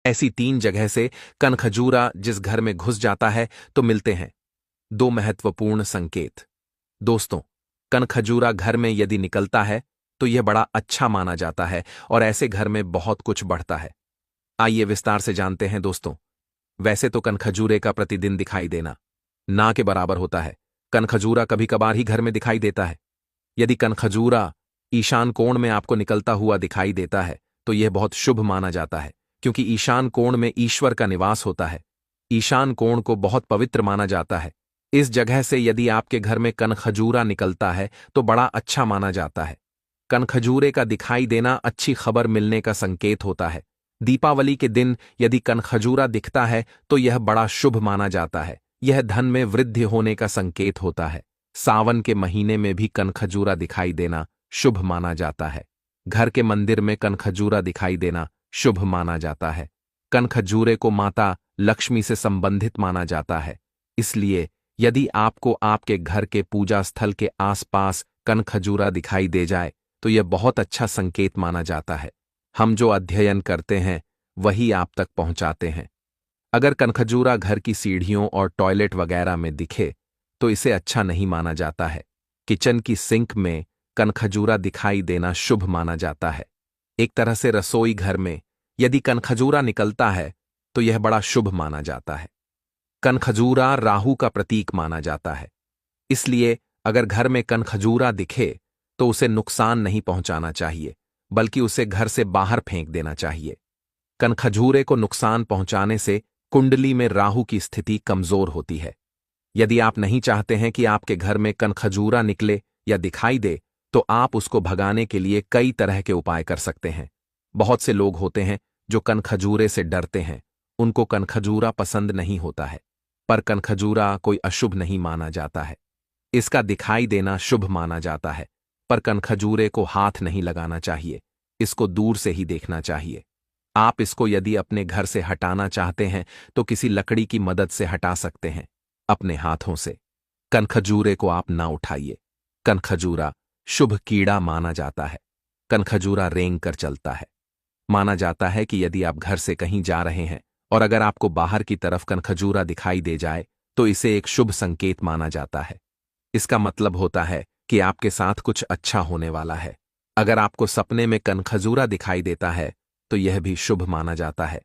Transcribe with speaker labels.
Speaker 1: ऐसी 3 जगह से कनखजूरा जिस घर में घुस जाता है तो मिलते हैं 2 महत्वपूर्ण संकेत। दोस्तों, कनखजूरा घर में यदि निकलता है तो यह बड़ा अच्छा माना जाता है और ऐसे घर में बहुत कुछ बढ़ता है। आइए विस्तार से जानते हैं दोस्तों। वैसे तो कनखजूरे का प्रतिदिन दिखाई देना ना के बराबर होता है। कनखजूरा कभी कभार ही घर में दिखाई देता है। यदि कनखजूरा ईशान कोण में आपको निकलता हुआ दिखाई देता है तो यह बहुत शुभ माना जाता है, क्योंकि ईशान कोण में ईश्वर का निवास होता है। ईशान कोण को बहुत पवित्र माना जाता है। इस जगह से यदि आपके घर में कनखजूरा निकलता है तो बड़ा अच्छा माना जाता है। कनखजूरे का दिखाई देना अच्छी खबर मिलने का संकेत होता है। दीपावली के दिन यदि कनखजूरा दिखता है तो यह बड़ा शुभ माना जाता है। यह धन में वृद्धि होने का संकेत होता है। सावन के महीने में भी कनखजूरा दिखाई देना शुभ माना जाता है। घर के मंदिर में कनखजूरा दिखाई देना शुभ माना जाता है। कनखजूरे को माता लक्ष्मी से संबंधित माना जाता है। इसलिए यदि आपको आपके घर के पूजा स्थल के आसपास कनखजूरा दिखाई दे जाए तो यह बहुत अच्छा संकेत माना जाता है। हम जो अध्ययन करते हैं वही आप तक पहुंचाते हैं। अगर कनखजूरा घर की सीढ़ियों और टॉयलेट वगैरह में दिखे तो इसे अच्छा नहीं माना जाता है। किचन की सिंक में कनखजूरा दिखाई देना शुभ माना जाता है। एक तरह से रसोई घर में यदि कनखजूरा निकलता है तो यह बड़ा शुभ माना जाता है। कनखजूरा राहु का प्रतीक माना जाता है। इसलिए अगर घर में कनखजूरा दिखे तो उसे नुकसान नहीं पहुंचाना चाहिए, बल्कि उसे घर से बाहर फेंक देना चाहिए। कनखजूरे को नुकसान पहुंचाने से कुंडली में राहु की स्थिति कमजोर होती है। यदि आप नहीं चाहते हैं कि आपके घर में कनखजूरा निकले या दिखाई दे तो आप उसको भगाने के लिए कई तरह के उपाय कर सकते हैं। बहुत से लोग होते हैं जो कनखजूरे से डरते हैं। उनको कनखजूरा पसंद नहीं होता है, पर कनखजूरा कोई अशुभ नहीं माना जाता है। इसका दिखाई देना शुभ माना जाता है, पर कनखजूरे को हाथ नहीं लगाना चाहिए। इसको दूर से ही देखना चाहिए। आप इसको यदि अपने घर से हटाना चाहते हैं तो किसी लकड़ी की मदद से हटा सकते हैं, अपने हाथों से। कनखजूरे को आप ना उठाइए। कनखजूरा शुभ कीड़ा माना जाता है। कनखजूरा रेंग कर चलता है। माना जाता है कि यदि आप घर से कहीं जा रहे हैं और अगर आपको बाहर की तरफ कनखजूरा दिखाई दे जाए तो इसे एक शुभ संकेत माना जाता है। इसका मतलब होता है कि आपके साथ कुछ अच्छा होने वाला है। अगर आपको सपने में कनखजूरा दिखाई देता है तो यह भी शुभ माना जाता है।